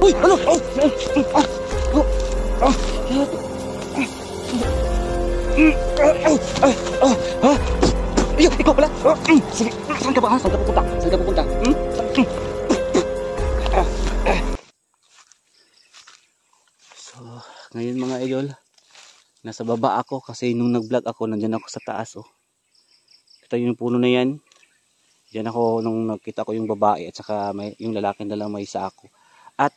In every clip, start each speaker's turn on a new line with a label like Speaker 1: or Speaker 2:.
Speaker 1: Uy! Ano? Ay, ikaw pala. Sige, saan ka ba? Saan ka pupunta? Saan ka pupunta? So, ngayon mga idol, nasa baba ako kasi nung nag-vlog ako, nandyan ako sa taas. Oh. Ito yung puno na yan. Diyan ako nung nakita ko yung babae at saka yung lalaki na lang may sako. At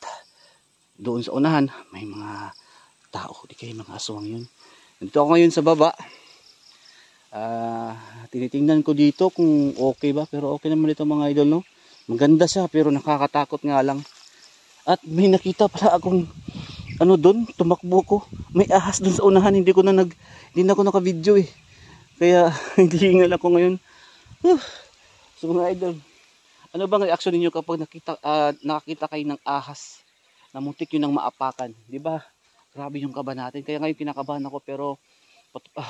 Speaker 1: doon sa unahan, may mga tao. Di kayo mga aswang yun. Nandito ako ngayon sa baba. Tinitingnan ko dito kung okay ba. Pero okay naman dito mga idol, no? Maganda siya pero nakakatakot nga lang. At may nakita pala akong ano doon, tumakbo ko. May ahas doon sa unahan. Hindi na ako naka-video eh. Kaya hindi hingal ako ngayon. So mga idol, ano bang reaction niyo kapag nakakita kayo ng ahas na muntik yun ng maapakan? Di ba? Grabe yung kaba natin. Kaya ngayon kinakabahan ako pero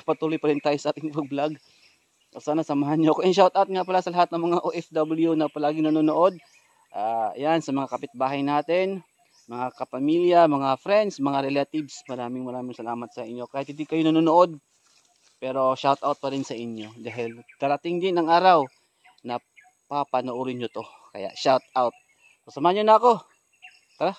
Speaker 1: patuloy pa rin tayo sa ating vlog. Sana samahan niyo ako. And shout out nga pala sa lahat ng mga OFW na palagi nanonood. Yan, sa mga kapitbahay natin, mga kapamilya, mga friends, mga relatives. Maraming salamat sa inyo. Kahit hindi kayo nanonood, pero shout out pa rin sa inyo. Dahil darating din ang araw na papanoorin nyo to. Kaya shout out. So, samahan nyo na ako. Tara.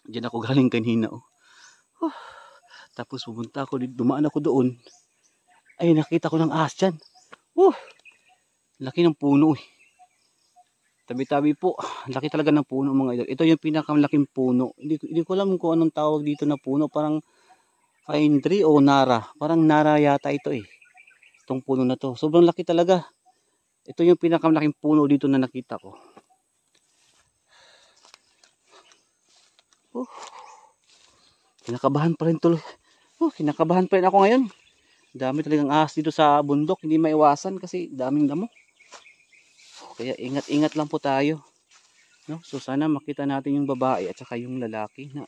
Speaker 1: Diyan ako galing kanina. Tapos pumunta ako, dumaan ako doon. Ay, nakita ko ng ahas dyan. Laki ng puno eh. Tabi-tabi po. Laki talaga ng puno mga idol. Ito yung pinakamalaking puno. Hindi ko alam kung anong tawag dito na puno. Parang pine tree o nara. Parang nara yata ito eh. Itong puno na to. Sobrang laki talaga. Ito yung pinakamalaking puno dito na nakita ko. Kinakabahan pa rin tuloy. Kinakabahan pa rin ako ngayon. Dami talagang ahas dito sa bundok. Hindi maiwasan kasi daming damo. Kaya ingat-ingat lang po tayo. No? So sana makita natin yung babae at saka yung lalaki na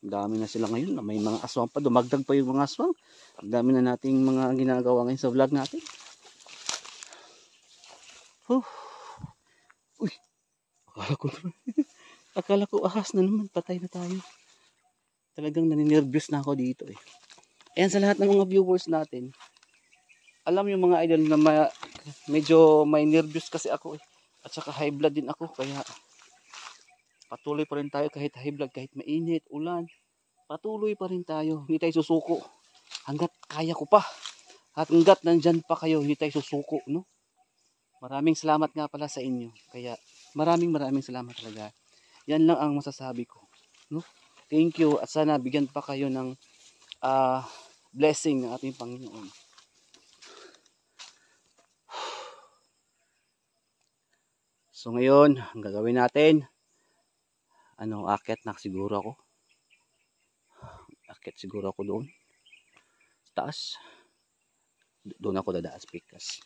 Speaker 1: dami na sila ngayon. May mga aswang pa. Dumagdag pa yung mga aswang. Ang dami na nating mga ginagawa ngayon sa vlog natin. Uy! Akala ko ahas na naman. Patay na tayo. Talagang naninervyos na ako dito eh. Ayan sa lahat ng mga viewers natin. Alam yung mga idol na medyo may nervyos kasi ako eh. At saka high blood din ako. Kaya patuloy pa rin tayo kahit high blood, kahit mainit, ulan. Patuloy pa rin tayo. Hindi tayo susuko. Hanggat kaya ko pa. At hanggat nandyan pa kayo, hindi tayo susuko. No? Maraming salamat nga pala sa inyo. Kaya maraming salamat talaga. Yan lang ang masasabi ko. No? Thank you. At sana bigyan pa kayo ng blessing ng ating Panginoon. So ngayon, ang gagawin natin, aakyat na siguro ako. Aakyat siguro ako doon. Sa taas. Doon ako dadaas pikas.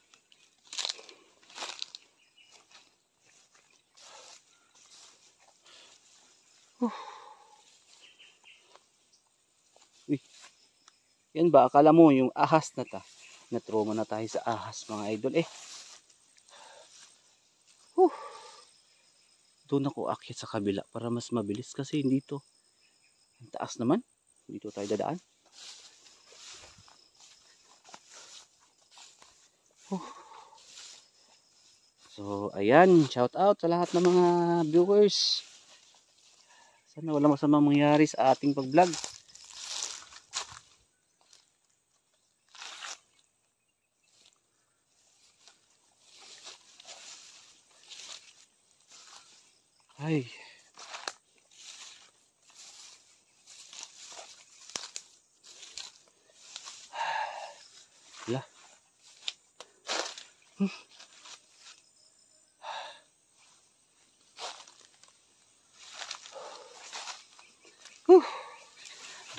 Speaker 1: Uy. Yan ba? Akala mo yung ahas na na-trauma na tayo sa ahas mga idol eh. Doon ako akyat sa kabila para mas mabilis kasi dito ang taas naman. Dito tayo dadaan. So ayan, shout out sa lahat ng mga viewers. Sana wala masamang mangyari sa ating pag-vlog. Ay. Wala.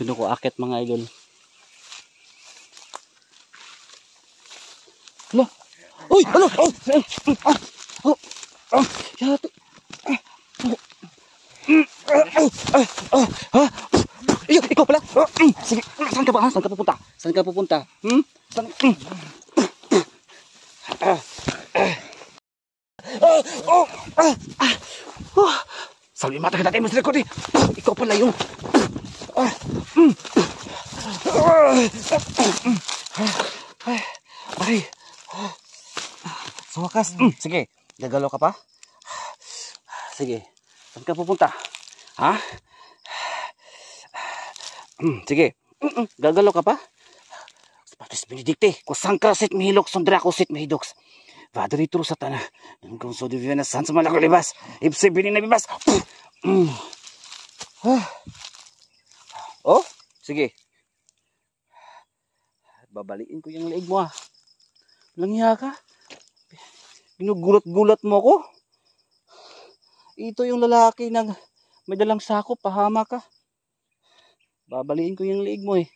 Speaker 1: Doon ako akit mga idol. Hala. Uy! Ano? Yate. Ikaw pala. Sige, saan ka ba? Saan ka pupunta? Saan ka pupunta? Saan? Salvi mata kita tayo mo sa likod eh. Ikaw pala yung... Ay. Sa wakas. Sige, gagalaw ka pa? Sige, saan ka pupunta? Ha? Sige, gagalaw ka pa? Patis Benedicte, kusang krasit mihilok, sondrakosit mihidoks. Vadri turu satana, kung so divina san sa malako libas, ibse binin na bibas. Oh, sige. Babaliin ko yung leeg mo ah. Langya ka. Ginugulat-gulat mo ko. Ito yung lalaki na may dalang sako, pahama ka. Babaliin ko yung leeg mo eh.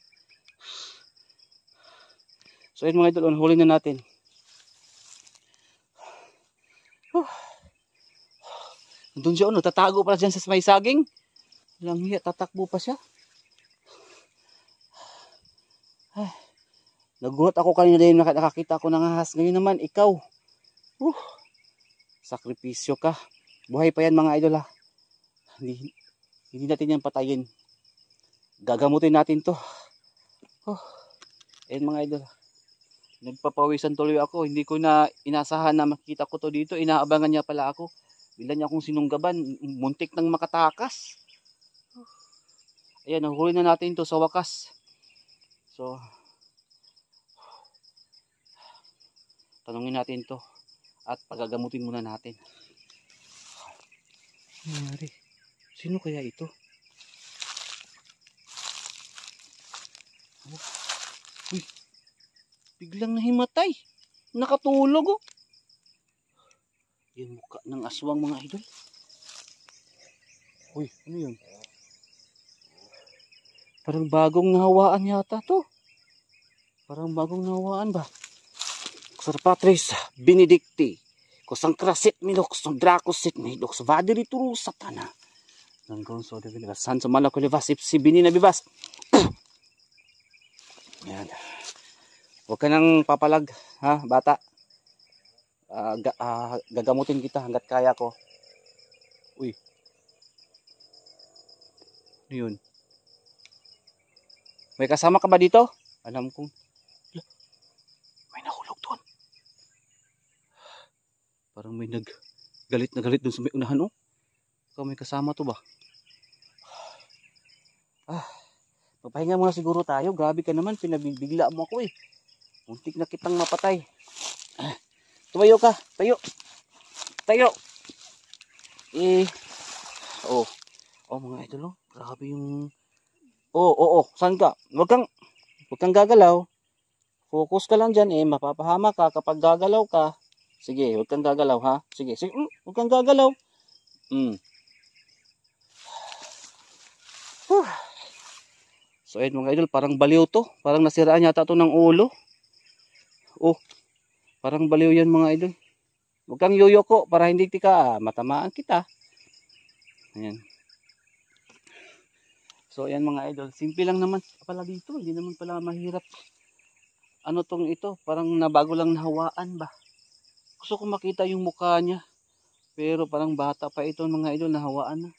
Speaker 1: So yun mga idol, huli na natin. Doon siya, tatago pala dyan sa may saging. Langya, tatakbo pa siya. Ay, nagulat ako kanina din, nakakita ko ng ahas. Ngayon naman, ikaw. Sakripisyo ka. Buhay pa yan mga idol ha. Hindi natin yan patayin. Gagamutin natin to. Ayan mga idol. Nagpapawisan tuloy ako. Hindi ko na inasahan na makita ko to dito. Inaabangan niya pala ako. Bila niya akong sinunggaban. Muntik nang makatakas. Ayan, nahuli na natin to sa wakas. So, tanungin natin to. At pagagamutin muna natin. Nangyari? Sino kaya ito? Uy, biglang nahimatay. Nakatulog oh. Yung mukha ng aswang mga idol. Uy, ano yun? Parang bagong nahawaan yata to. Parang bagong nahawaan ba? Sir Patris Benedicti. Kusang krasit milok, sondrakosit milok, vadiri turu satana. Nanggon so de bibas, san sa malako libas, si bini na bibas. Yan. Huwag ka nang papalag, ha, bata. Gagamutin kita hanggat kaya ko. Uy. Ano yun? May kasama ka ba dito? Alam kong may nahulog doon. Parang may galit na galit doon sa may unahan oh. Ikaw may kasama to ba? Papahinga muna siguro tayo. Grabe ka naman, pinabibigla mo ako eh. Muntik na kitang mapatay. Tumayo ka, tayo. Tayo. Mga idol oh. Grabe yung... Saan ka? Huwag kang gagalaw. Focus ka lang dyan eh. Mapapahama ka kapag gagalaw ka. Sige, huwag kang gagalaw ha. Sige, huwag kang gagalaw. So ayun mga idol, parang baliw to. Parang nasiraan yata to ng ulo. Parang baliw yan mga idol. Huwag kang yoyoko para hindi matamaan kita. Ayan. So ayan mga idol, simple lang naman pala dito. Hindi naman pala mahirap. Ano tong ito? Parang nabago lang nahawaan ba? Gusto ko makita yung mukha niya. Pero parang bata pa ito mga idol, nahawaan na.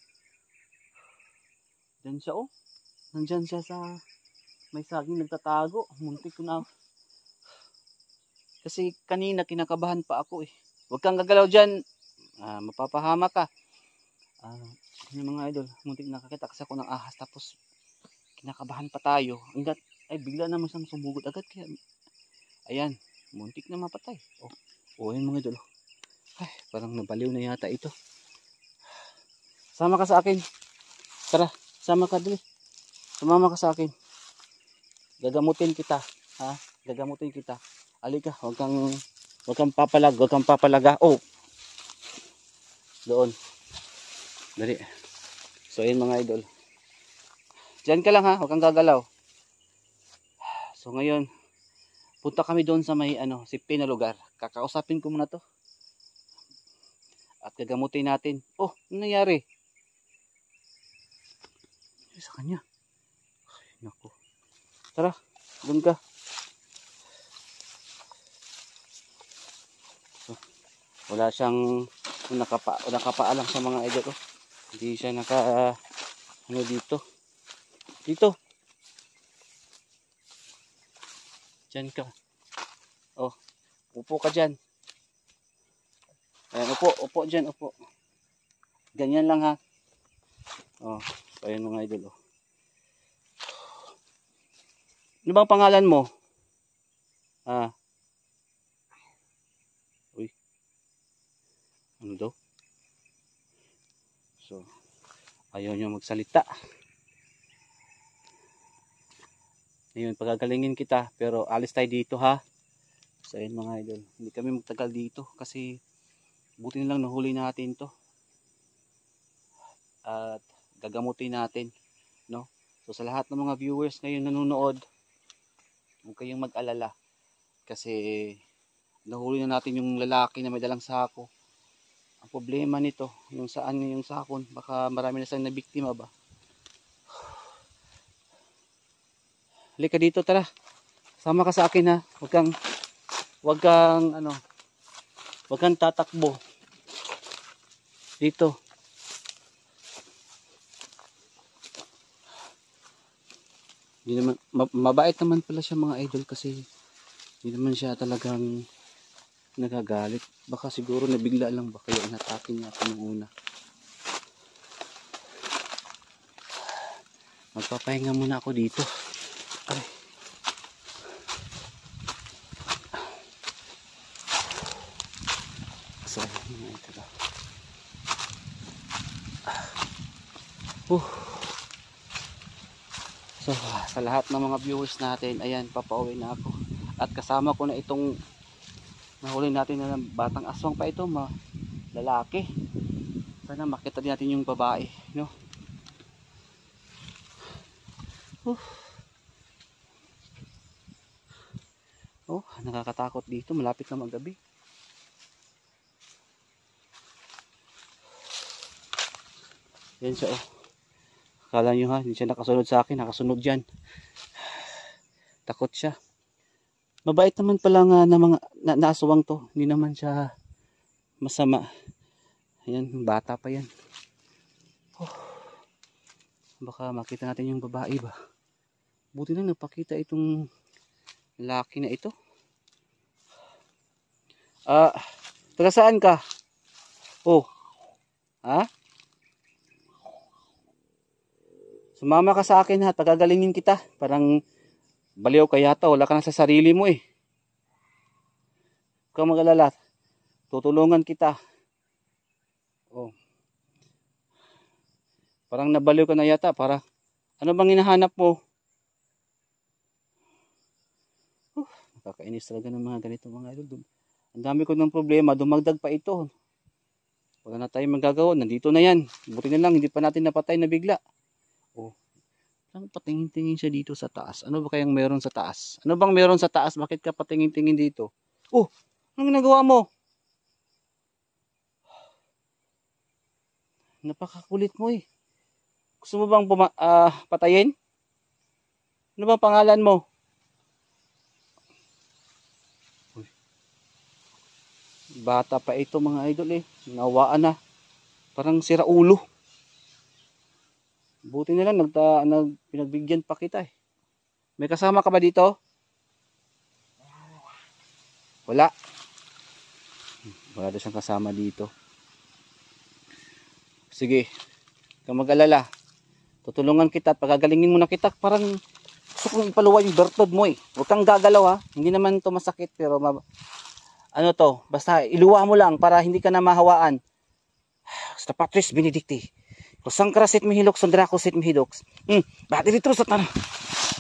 Speaker 1: Diyan siya oh. Nandyan siya sa may saging nagtatago. Muntik ko na. Kasi kanina kinakabahan pa ako eh. Huwag kang gagalaw dyan. Mapapahama ka. Yung mga idol, muntik nakakita kasi ako ng ahas. Tapos kinakabahan pa tayo. Bigla naman siyang sumugod agad. Kaya, ayan, muntik na mapatay. Yun mga idol. Parang nabaliw na yata ito. Sama ka sa akin. Tara, sama ka dali. Sumama ka sa akin. Gagamutin kita. Ha? Gagamutin kita. Alika, huwag kang papalag. Huwag kang papalaga. Doon. Dali. So, yun mga idol. Diyan ka lang ha. Huwag kang gagalaw. So, ngayon, punta kami doon sa may sipi na lugar. Kakausapin ko muna to. At gagamutin natin. Ano nangyari? Sa kanya. Naku. Tara, doon ka. So, wala siyang Nakapaalam sa mga idol. Oh. Hindi siya ano dito. Dito. Diyan ka. Oh, upo ka dyan. Ayan, upo dyan, upo. Ganyan lang ha. Oh, ayan mga idol. Oh. Ano bang pangalan mo? Ah. Uy. Ano daw? So, ayaw niya magsalita. Ayun, pagagalingin kita. Pero alis tayo dito ha. So, ayun mga idol. Hindi kami magtagal dito. Kasi, buti na lang nahuli natin to. At, gagamutin natin. No? So, sa lahat ng mga viewers ngayon nanonood, huwag kayong mag-alala. Kasi, nahuli na natin yung lalaki na may dalang sako. Ang problema nito, yung saan yung sakon, baka marami na silang nabiktima ba. Halika dito, tara. Sama ka sa akin ha. Huwag kang tatakbo. Dito. Hindi naman, mabait naman pala siya mga idol kasi hindi naman siya talagang nagagalit. Baka siguro nabigla lang ba kaya inatake niya ako nung una. Magpapahinga muna ako dito. Ay. So, ito. So, sa lahat ng mga viewers natin, ayan, papauwi na ako. At kasama ko na itong nahuli natin na batang aswang pa ito, lalaki. Sana makita din natin yung babae, no? Oh, nakakatakot dito, malapit na maggabi. Yan siya, oh. Akala nyo ha, hindi siya nakasunod sa akin, nakasunod dyan. Takot siya. Mabait naman pala nga na mga naaswang to. Hindi naman siya masama. Ayan, bata pa yan. Oh. Baka makita natin yung babae ba. Buti na napakita itong lalaki na ito. Taga saan ka? Oh. Ha? Sumama ka sa akin ha, tagagalingin kita. Parang baliw ka yata, wala ka na sa sarili mo eh. Huwag kang mag-alala. Tutulungan kita. Oh. Parang nabaliw ka na yata. Ano bang hinahanap mo? Nakakainis talaga ng mga ganito mga idol. Ang dami ko ng problema, dumagdag pa ito. Wala na tayong magagawa, nandito na yan. Buti na lang, hindi pa natin napatay na bigla. Oh. Lang patingin-tingin siya dito sa taas. Ano ba kayang meron sa taas? Ano bang meron sa taas? Bakit ka patingin-tingin dito? Oh, anong ginagawa mo? Napakakulit mo eh. Gusto mo bang patayin? Ano bang pangalan mo? Uy. Bata pa ito mga idol eh. Nawaan na. Parang sira ulo. Buti na lang pinagbigyan pa kita eh. May kasama ka ba dito? Wala. Wala daw siyang kasama dito. Sige. Kung mag-alala. Tutulungan kita at pagagalingin mo na kita. Parang gusto kong ipaluwa yung bertod mo eh. Huwag kang gagalaw ha. Hindi naman to masakit pero ano to. Basta iluwa mo lang para hindi ka na mahawaan. Sa Patris Benedicti. Kusang karasit mihilok, sandrako sit mihidoks. Bakit dito sa tanah?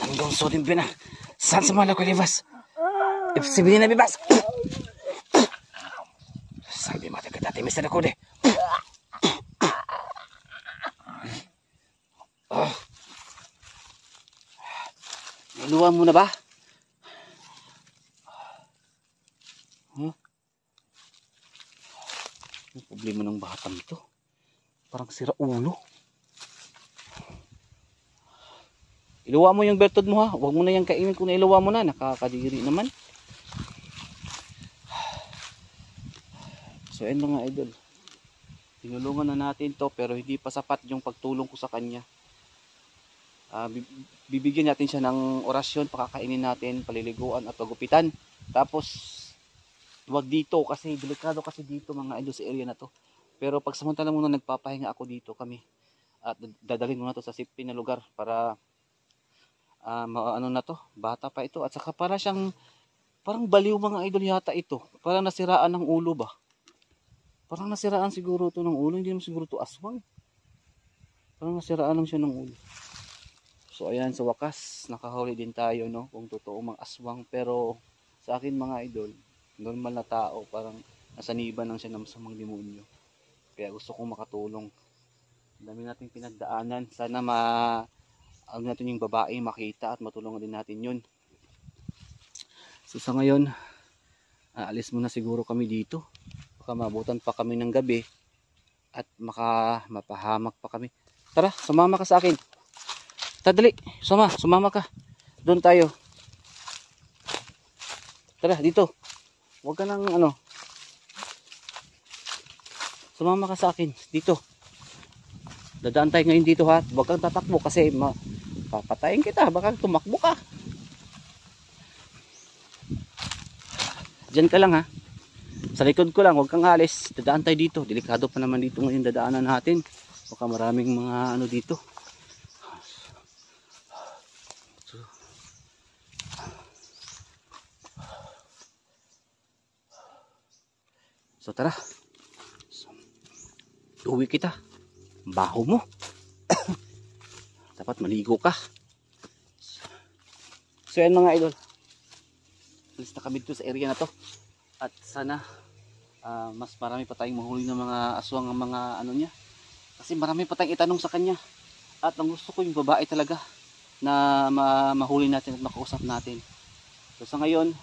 Speaker 1: Nandun so din bina. San sa mga kulivas? Ibsibili na bibas. Sabi mata ka dati, Mr. Nakode. Iluwan mo na ba? Ang problema ng batang ito. Parang sira ulo. Iluwa mo yung bertod mo ha. Huwag mo na yung kainin kung nailuwa mo na. Nakakadiri naman. So ayun mga idol. Tinulungan na natin to pero hindi pa sapat yung pagtulong ko sa kanya. Bibigyan natin siya ng orasyon, pakakainin natin, paliliguan at pagupitan. Tapos wag dito kasi delikado kasi dito mga idol sa area na to. Pero pag samantala muna nagpapahinga ako dito kami at dadalhin muna to sa safety na lugar para ano na to, bata pa ito at saka para siyang parang baliw mga idol yata ito. Parang nasiraan ng ulo ba? Parang nasiraan siguro to ng ulo, hindi naman siguro to aswang. Parang nasiraan lang siya ng ulo. So ayan, sa wakas nakahuli din tayo no kung totoo mang aswang, pero sa akin mga idol, normal na tao, parang nasaniban lang siya ng masamang demonyo. Kaya gusto kong makatulong. Dami nating pinagdaanan. Sana ano natin yung babae makita at matulungan din natin yun. So sa ngayon, aalis muna siguro kami dito. Baka maabutan pa kami ng gabi at mapahamak pa kami. Tara, sumama ka sa akin. Tadali, sumama ka. Doon tayo. Tara, dito. Huwag ka nang sumama ka sa akin. Dito. Dadaan tayo ngayon dito ha. Huwag kang tatakbo kasi papatayin kita. Baka tumakbo ka. Diyan ka lang ha. Sa likod ko lang, huwag kang alis. Dadaan tayo dito. Delikado pa naman dito ngayon dadaanan natin. Baka maraming mga dito. So tara. Uwi kita. Baho mo. Dapat maligo ka. So yan mga idol. Alis na kami dito sa area na to. At sana mas marami pa tayong mahuli ng mga aswang ang mga niya. Kasi marami pa tayong itanong sa kanya. At ang gusto ko yung babae talaga na mahuli natin at makausap natin. So sa ngayon,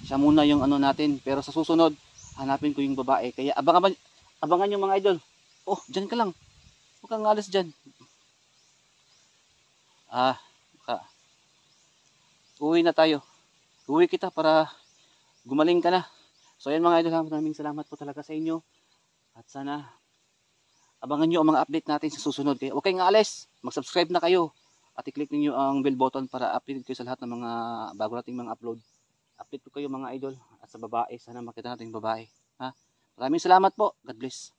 Speaker 1: siya muna yung natin. Pero sa susunod, hanapin ko yung babae. Kaya abangan yung mga idol. Oh, dyan ka lang. Huwag kang alis dyan. Uwi na tayo. Uwi kita para gumaling ka na. So yan mga idol, maraming salamat po talaga sa inyo. At sana abangan nyo ang mga update natin sa susunod. Kaya huwag kayong alis. Mag-subscribe na kayo. At i-click niyo ang bell button para update kayo sa lahat ng mga bago nating mga upload. Update ko kayo mga idol. At sa babae, sana makita natin yung babae. Maraming salamat po. God bless.